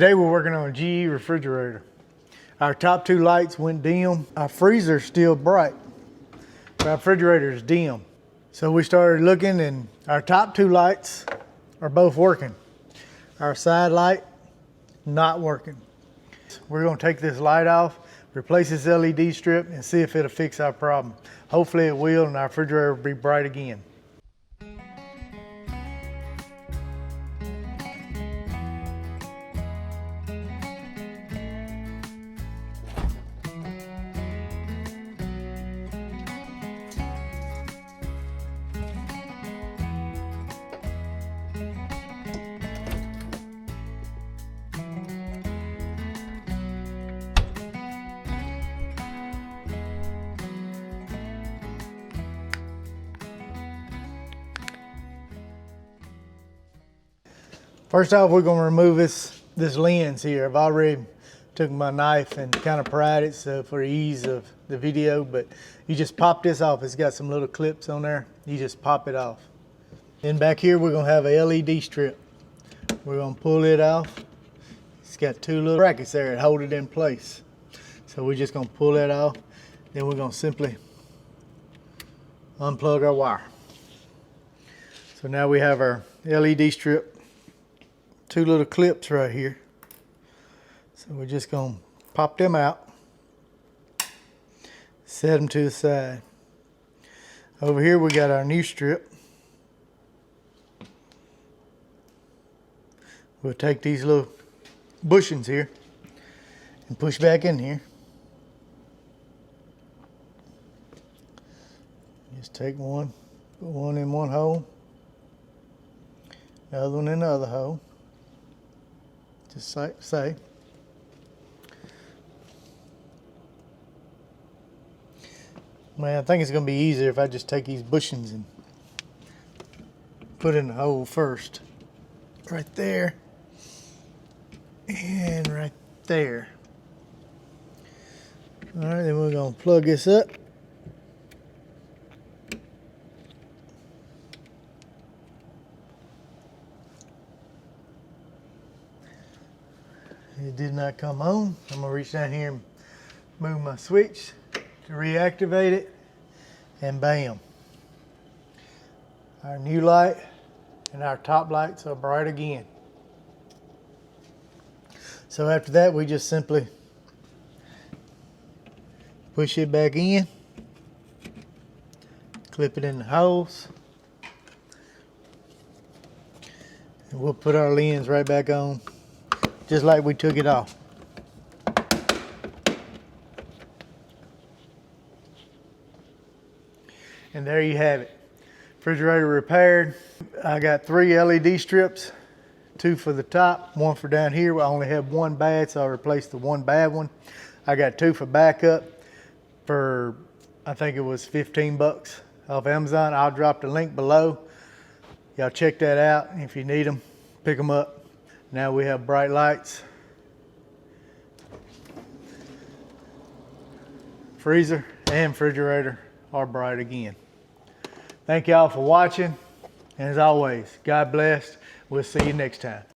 Today we're working on a GE refrigerator. Our top two lights went dim. Our freezer's still bright, but our refrigerator is dim. So we started looking and our top two lights are both working. Our side light, not working. We're gonna take this light off, replace this LED strip and see if it'll fix our problem. Hopefully it will and our refrigerator will be bright again. First off, we're gonna remove this lens here. I've already took my knife and kind of pried it so for ease of the video, but you just pop this off. It's got some little clips on there. You just pop it off. Then back here, we're gonna have a LED strip. We're gonna pull it off. It's got two little brackets there that hold it in place. So we're just gonna pull that off. Then we're gonna simply unplug our wire. So now we have our LED strip. Two little clips right here. So we're just gonna pop them out, set them to the side. Over here we got our new strip. We'll take these little bushings here and push back in here. Just take one, put one in one hole, the other one in the other hole. Just like so. Man, I think it's gonna be easier if I just take these bushings and put in the hole first. Right there. And right there. All right, then we're gonna plug this up. It did not come on. I'm gonna reach down here and move my switch to reactivate it, and bam. Our new light and our top lights are bright again. So after that, we just simply push it back in, clip it in the holes, and we'll put our lens right back on, just like we took it off. And there you have it. Refrigerator repaired. I got 3 LED strips, 2 for the top, 1 for down here. I only have 1 bad, so I replaced the 1 bad one. I got 2 for backup for, I think it was 15 bucks off Amazon. I'll drop the link below. Y'all check that out. If you need them, pick them up. Now we have bright lights. Freezer and refrigerator are bright again. Thank y'all for watching. And as always, God bless. We'll see you next time.